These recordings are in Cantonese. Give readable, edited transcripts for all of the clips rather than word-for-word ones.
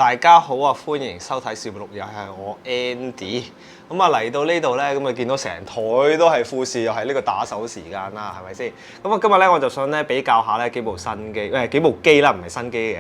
大家好啊，歡迎收睇攝錄，又係我 Andy。咁啊嚟到呢度咧，咁啊見到成枱都係富士，又係呢個打手時間啦，係咪先？咁啊今日咧我就想咧比較下咧幾部新機，幾部機啦，唔係新機嘅。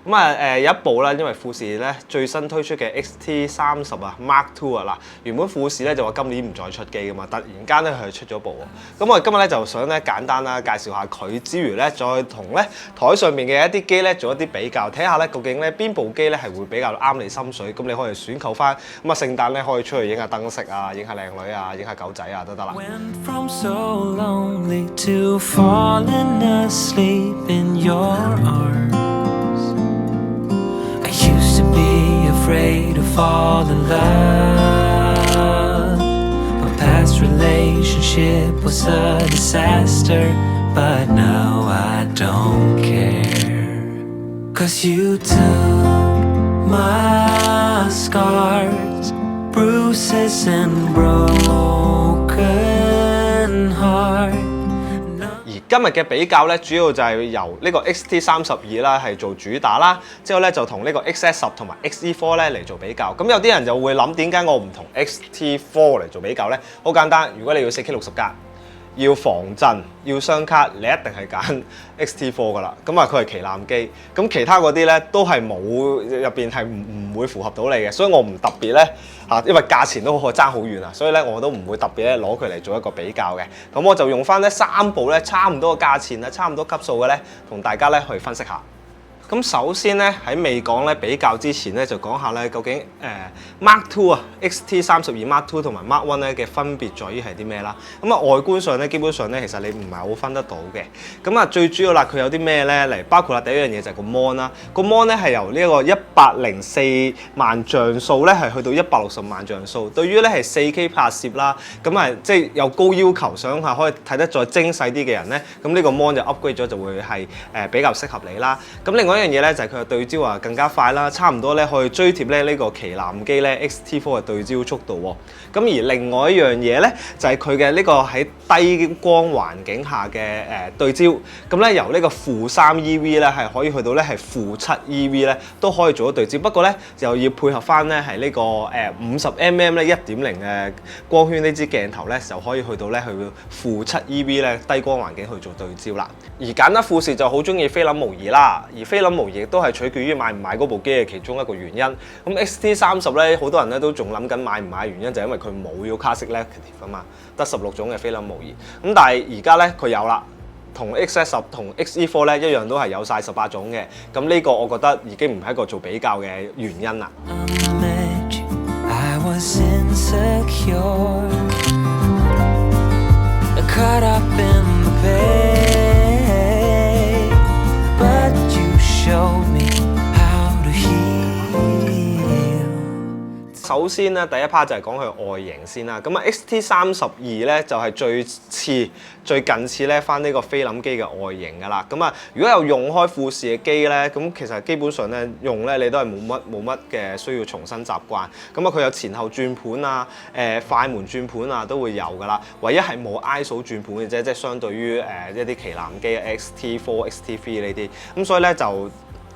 咁啊有一部啦，因為富士咧最新推出嘅 XT30啊 Mark II 啊嗱，原本富士咧就話今年唔再出機噶嘛，突然間咧佢出咗部喎。咁我今日咧就想咧簡單啦介紹下佢之餘咧，再同咧枱上面嘅一啲機咧做一啲比較，睇下咧究竟咧邊部機咧係會比較啱你心水，咁你可以選購翻。咁啊聖誕咧可以出去影下燈飾啊，影下靚女啊，影下狗仔啊都得啦。Afraid to fall in love. My past relationship was a disaster, but now I don't care. 'Cause you took my scars, bruises and broken heart.今日嘅比較咧，主要就係由呢個 XT32啦係做主打啦，之後咧就同呢個 XS10 同埋 XE4咧嚟做比較。咁有啲人就會諗點解我唔同 XT4 嚟做比較咧？好簡單，如果你要 4K60 格，要防震，要雙卡，你一定係揀 XT4 噶啦。咁啊，佢係旗艦機，咁其他嗰啲咧都係冇入邊係唔會符合到你嘅，所以我唔特別咧嚇，因為價錢都可爭好遠啊，所以咧我都唔會特別咧攞佢嚟做一個比較嘅。咁我就用翻咧3部咧差唔多嘅價錢啦，差唔多級數嘅咧，同大家咧去分析下。咁首先咧喺未講咧比較之前咧，就講下咧究竟Mark II 啊 XT32 Mark II 同埋 Mark I 咧嘅分別在於係啲咩啦？咁啊外觀上咧基本上咧其實你唔係好分得到嘅。咁啊最主要啦佢有啲咩咧嚟？包括啦第一樣嘢就係個 mon 啦，個 mon 咧係由呢一個104萬像素咧係去到160萬像素。對於咧係 4K 拍攝啦，咁啊即係有高要求想係可以睇得再精細啲嘅人咧，咁呢個 mon 就 upgrade 咗就會係比較適合你啦。咁另外一樣嘢咧就係佢嘅對焦啊更加快啦，差唔多咧可以追貼咧呢個旗艦機咧 XT4 嘅對焦速度喎。咁而另外一樣嘢咧就係佢嘅呢個喺低光環境下嘅對焦，咁咧由呢個-3 EV 咧係可以去到咧係-7 EV 咧都可以做到對焦，不過咧又要配合翻咧係呢個50mm 咧1.0嘅光圈呢支鏡頭咧就可以去到咧去-7 EV 咧低光環境去做對焦啦。而簡單富士就好中意菲林模擬啦，而菲林模擬亦都係取決於買唔買嗰部機嘅其中一個原因。咁 XT30 咧，好多人咧都仲諗緊買唔買，原因就係因為佢冇要 Classic Negative 啊嘛，得16種嘅菲林模擬。咁但係而家咧佢有啦，同 XS10 同 XE4 咧一樣都係有晒18種嘅。咁呢個我覺得已經唔係一個做比較嘅原因啦。首先咧，第一 part 就係講佢外形先啦。咁啊，XT32咧就係最近似咧翻呢個菲林機嘅外形㗎啦。咁啊，如果有用開富士嘅機咧，咁其實基本上咧用咧你都係冇乜嘅需要重新習慣。咁啊，佢有前後轉盤啊、快門轉盤啊都會有㗎啦。唯一係冇 ISO 轉盤嘅啫，即係相對於一啲旗艦機 XT4、XT3 呢啲。咁所以咧就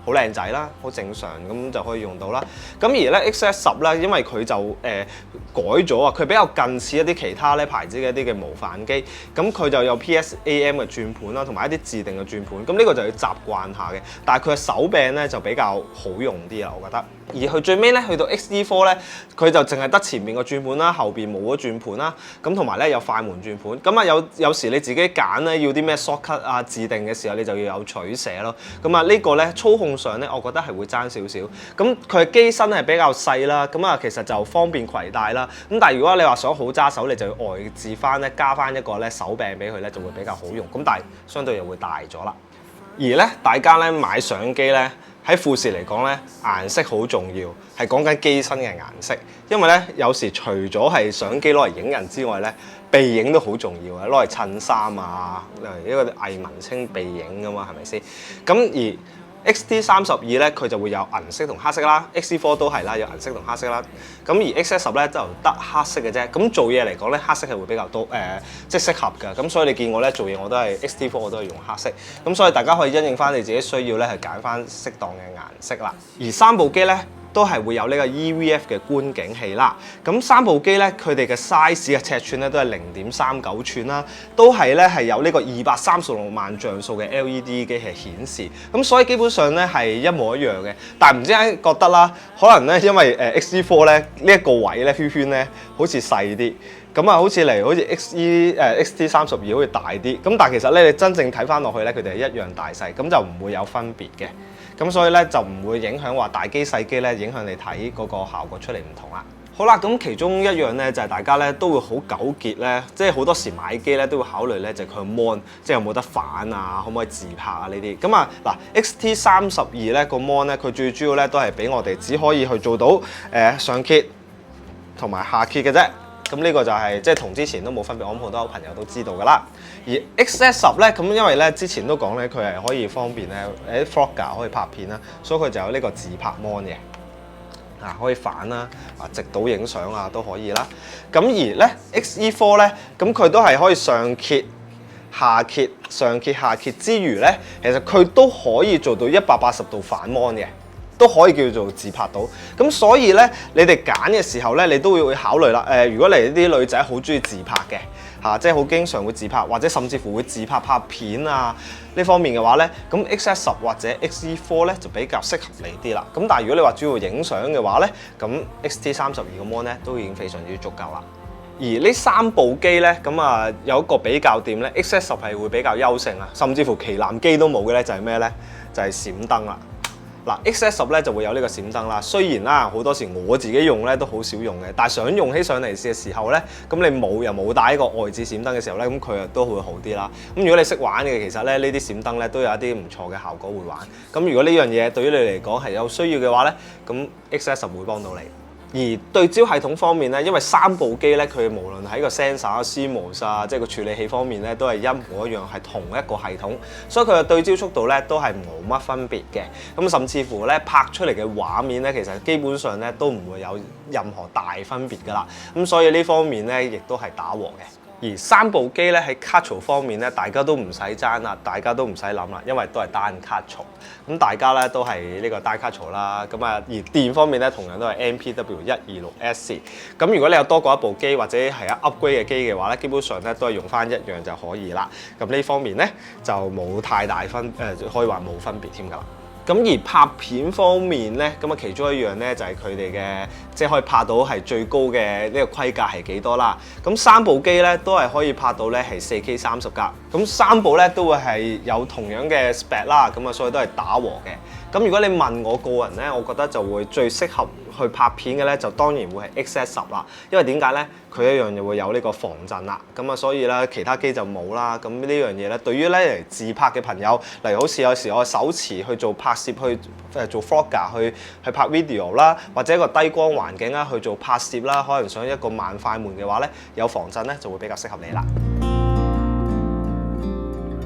好靚仔啦，好正常咁就可以用到啦。咁而咧 XS10 咧，因為佢就改咗啊，佢比較近似一啲其他咧牌子嘅一啲嘅模範機，咁佢就有 PSAM 嘅轉盤啦，同埋一啲自定嘅轉盤。咁呢個就要習慣下嘅。但係佢嘅手柄咧就比較好用啲啦，我覺得。而佢最尾咧去到 XE4 咧，佢就淨係得前面個轉盤啦，後邊冇咗轉盤啦。咁同埋咧有快門轉盤。咁啊有時你自己揀咧要啲咩 shortcut 啊自定嘅時候，你就要有取捨咯。咁啊呢個咧操控上咧，我覺得係會爭少少。咁佢嘅機身係比較細啦，咁啊其實就方便攜帶啦。咁但係如果你話想好揸手，你就要外置翻咧，加翻一個咧手柄俾佢咧，就會比較好用。咁但係相對又會大咗啦。而咧大家咧買相機咧喺富士嚟講咧，顏色好重要，係講緊機身嘅顏色。因為咧有時除咗係相機攞嚟影人之外咧，背影都好重要嘅，攞嚟襯衫啊，一個藝文青背影㗎嘛，係咪先？咁而 XT32咧佢就會有銀色同黑色啦，XT4都係啦，有銀色同黑色啦。咁而 XS10咧就得黑色嘅啫。咁做嘢嚟講咧，黑色係會比較多即係適合㗎。咁所以你見我咧做嘢我都係 XT4 我都係用黑色。咁所以大家可以因應翻你自己需要咧，去揀翻適當嘅顏色啦。而三部機咧，都係會有呢個 EVF 嘅觀景器啦。咁三部機咧，佢哋嘅 size 嘅尺寸咧都係0.39寸啦，都係咧係有呢個236萬像素嘅 LED 機器顯示。咁所以基本上咧係一模一樣嘅。但係唔知點解覺得啦，可能咧因為XT4咧呢一個位咧圈圈咧好似細啲。咁啊，好似XT32好似大啲，咁但係其實咧，你真正睇翻落去咧，佢哋係一樣大細，咁就唔會有分別嘅。咁所以咧就唔會影響話大機細機咧，影響你睇嗰個效果出嚟唔同啦。好啦，咁其中一樣咧就係大家咧都會好糾結咧，即係好多時買機咧都會考慮咧就係佢 mon， 即係有冇得反啊，可唔可以自拍啊呢啲。咁啊嗱 XT32咧個 mon 咧，佢最主要咧都係俾我哋只可以去做到上揭同埋下揭嘅啫。咁呢個就係即係同之前都冇分別，我諗好多朋友都知道㗎啦。而 XS10咧，咁因為咧之前都講咧，佢係可以方便咧喺 Vlogger 可以拍片啦，所以佢就有呢個自拍 mon 嘅，可以反啦，直倒影相啊都可以啦。咁而咧 XE4咧，咁佢都係可以上揭、下揭、上揭、下揭之餘咧，其實佢都可以做到180度反 mon 嘅。都可以叫做自拍到，咁所以咧，你哋揀嘅時候咧，你都會考慮啦。如果你啲女仔好中意自拍嘅，即係好經常會自拍，或者甚至乎會自拍拍片啊呢方面嘅話咧，咁 XS10或者 XE4咧就比較適合你啲啦。咁但係如果你話主要影相嘅話咧，咁 XT32個 mon 咧都已經非常之足夠啦。而呢三部機咧，咁啊有一個比較點咧 ，XS10係會比較優勝啊，甚至乎旗艦機都冇嘅咧，就係咩咧？就係閃燈啦。嗱 XS10咧就會有呢個閃燈啦。雖然啦好多時我自己用咧都好少用嘅，但係想用起上嚟嘅時候咧，咁你又冇帶一個外置閃燈嘅時候咧，咁佢都會好啲啦。咁如果你識玩嘅，其實咧呢啲閃燈咧都有一啲唔錯嘅效果會玩。咁如果呢樣嘢對於你嚟講係有需要嘅話咧，咁 XS10會幫到你。而對焦系統方面咧，因為三部機咧，佢無論喺個 sensor、CMOS 啊，即係個處理器方面咧，都係一模一樣，係同一個系統，所以佢嘅對焦速度咧都係冇乜分別嘅。咁甚至乎咧拍出嚟嘅畫面咧，其實基本上咧都唔會有任何大分別㗎啦。咁所以呢方面咧，亦都係打和嘅。而三部機咧喺卡槽方面咧，大家都唔使爭啦，大家都唔使諗啦，因為都係單卡槽。咁大家咧都係呢個單卡槽啦。咁啊，而電方面咧同樣都係 MPW126S。咁如果你有多過一部機或者係一 upgrade 嘅機嘅話咧，基本上咧都係用翻一樣就可以啦。咁呢方面咧就冇太大可以話冇分別添㗎啦。咁而拍片方面咧，咁啊其中一樣咧就係佢哋嘅，即係可以拍到係最高嘅呢個規格係幾多啦。咁三部機咧都係可以拍到咧係 4K 30格，咁三部咧都會係有同樣嘅 spec 啦，咁啊所以都係打和嘅。咁如果你問我個人咧，我覺得就會最適合去拍片嘅咧，就當然會係 XS10啦。因為點解咧？佢一樣就會有呢個防震啦。咁啊，所以咧其他機就冇啦。咁呢樣嘢咧，對於咧嚟自拍嘅朋友，例如好似有時我手持去做拍攝，去做 Vlogger 去拍 video 啦，或者一個低光環境啦去做拍攝啦，可能想一個慢快門嘅話咧，有防震咧就會比較適合你啦。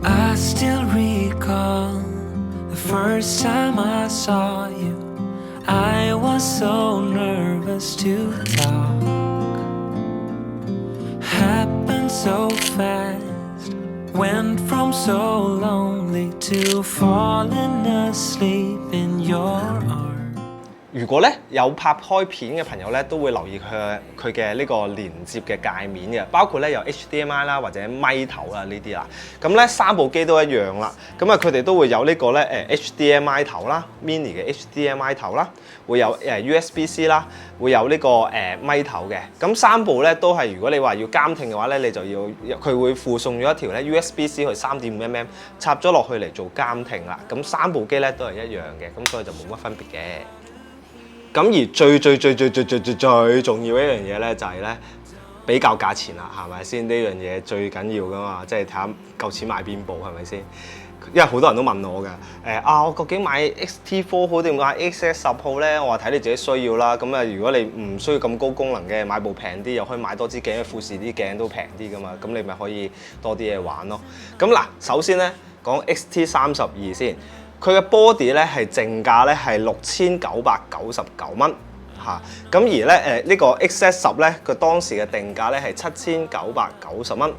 I still recall the first time I saw you. I was so nervous to talk. Happened so fast. Went from so lonely to falling asleep in your arms. 如果咧有拍開片嘅朋友咧，都會留意佢嘅呢個連接嘅界面嘅，包括咧有 HDMI 啦或者咪頭啦呢啲啦。咁咧三部機都一樣啦。咁啊佢哋都會有呢個咧HDMI 頭啦 ，mini 嘅 HDMI 頭啦，會有USB-C 啦，會有呢個咪頭嘅。咁三部咧都係如果你話要監聽嘅話咧，你就要佢會附送咗一條咧 USB-C 去3.5mm 插咗落去嚟做監聽啦。咁三部機咧都係一樣嘅，咁所以就冇乜分別嘅。咁而最重要一樣嘢咧，就係咧比較價錢啦，係咪先？呢樣嘢最緊要噶嘛，即係睇下夠錢買邊部係咪先？因為好多人都問我㗎，我究竟買 XT4 好定買 XS10好咧？我話睇你自己需要啦。咁啊，如果你唔需要咁高功能嘅，買部平啲，又可以買多支鏡，富士啲鏡都平啲噶嘛。咁你咪可以多啲嘢玩咯。咁嗱，首先咧講 XT32先。佢嘅 body 咧係正價咧係6999蚊嚇，咁而咧呢個 XS10咧佢當時嘅定價咧係7990蚊，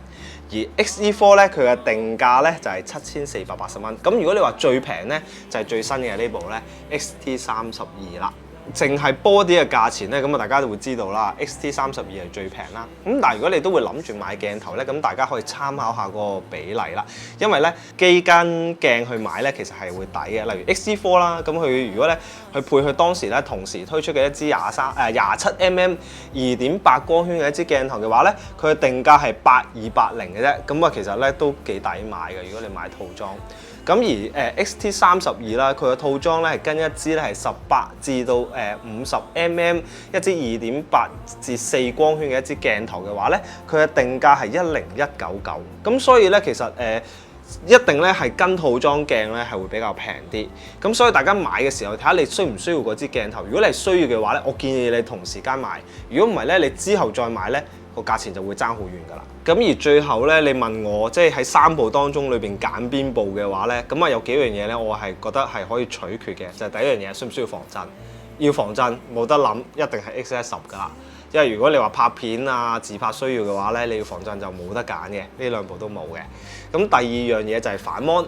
而 XE4 咧佢嘅定價咧就係7480蚊。咁如果你話最平咧就係最新嘅呢部咧 XT32啦。淨係 body 嘅價錢咧，咁啊大家都會知道啦。XT32係最平啦。咁但係如果你都會諗住買鏡頭咧，咁大家可以參考下嗰個比例啦。因為咧機跟鏡去買咧，其實係會抵嘅。例如 XE4 啦，咁佢如果咧去配佢當時咧同時推出嘅一支27mm 2.8光圈嘅一支鏡頭嘅話咧，佢嘅定價係8280嘅啫。咁啊其實咧都幾抵買嘅，如果你買套裝。咁而XT32啦，佢嘅套裝咧係跟一支咧係18至到50mm 一支2.8至4光圈嘅一支鏡頭嘅話咧，佢嘅定價係10199。咁所以咧其實一定咧係跟套裝鏡咧係會比較平啲。咁所以大家買嘅時候睇下你需唔需要嗰支鏡頭。如果你係需要嘅話咧，我建議你同時間買。如果唔係咧，你之後再買咧，個價錢就會爭好遠㗎啦。咁而最後咧，你問我即係喺3部當中裏邊揀邊部嘅話咧，咁啊有幾樣嘢咧，我係覺得係可以取決嘅。就係第一樣嘢，需唔需要防震？要防震，冇得諗，一定係 XS10㗎啦。因為如果你話拍片啊、自拍需要嘅話咧，你要防震就冇得揀嘅，呢兩部都冇嘅。咁第二樣嘢就係反芒。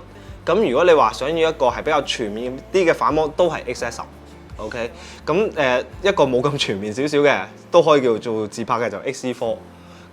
咁如果你話想要一個係比較全面啲嘅反芒，都係 XS10。OK， 咁一個冇咁全面少少嘅，都可以叫做自拍嘅就 XE4。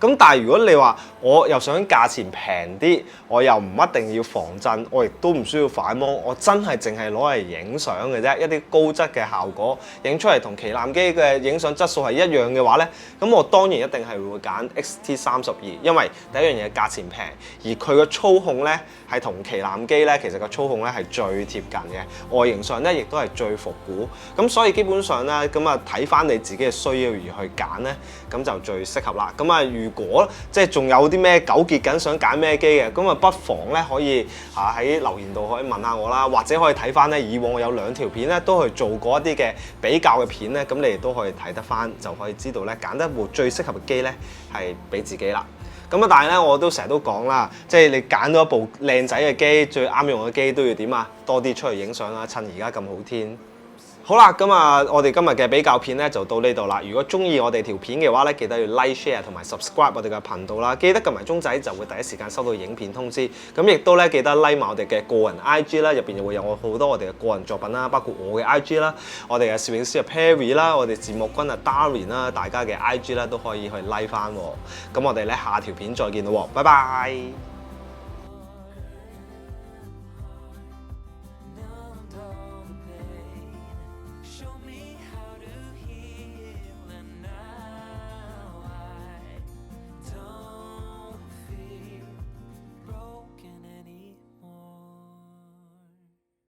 咁但係如果你話我又想價錢平啲，我又唔一定要防震，我亦都唔需要反芒，我真係淨係攞嚟影相嘅啫，一啲高質嘅效果，影出嚟同旗艦機嘅影相質素係一樣嘅話咧，咁我當然一定係會揀 XT32，因為第一樣嘢價錢平，而佢個操控咧係同旗艦機咧其實個操控咧係最貼近嘅，外形上咧亦都係最復古，咁所以基本上咧咁啊睇翻你自己嘅需要而去揀咧，咁就最適合啦。咁啊如果即係仲有啲咩糾結緊想揀咩機嘅，咁啊不妨咧可以喺留言度可以問下我啦，或者可以睇翻咧以往我有2條片咧都去做過一啲嘅比較嘅片咧，咁你哋都可以睇得翻，就可以知道咧揀得部最適合嘅機咧係俾自己啦。咁啊但係咧我都成日都講啦，即係你揀到一部靚仔嘅機，最啱用嘅機都要點啊？多啲出去影相啦，趁而家咁好天。好啦，咁啊，我哋今日嘅比較片咧就到呢度啦。如果中意我哋條片嘅話咧，記得要 like、share 同埋 subscribe 我哋嘅頻道啦。記得撳埋鐘仔就會第一時間收到影片通知。咁亦都咧記得 like 埋我哋嘅個人 IG 啦，入邊又會有好多我哋嘅個人作品啦，包括我嘅 IG 啦，我哋嘅攝影師啊 Perry 啦，我哋節目君啊 Darren 啦，大家嘅 IG 啦都可以去 like 翻。咁我哋咧下條片再見咯，拜拜。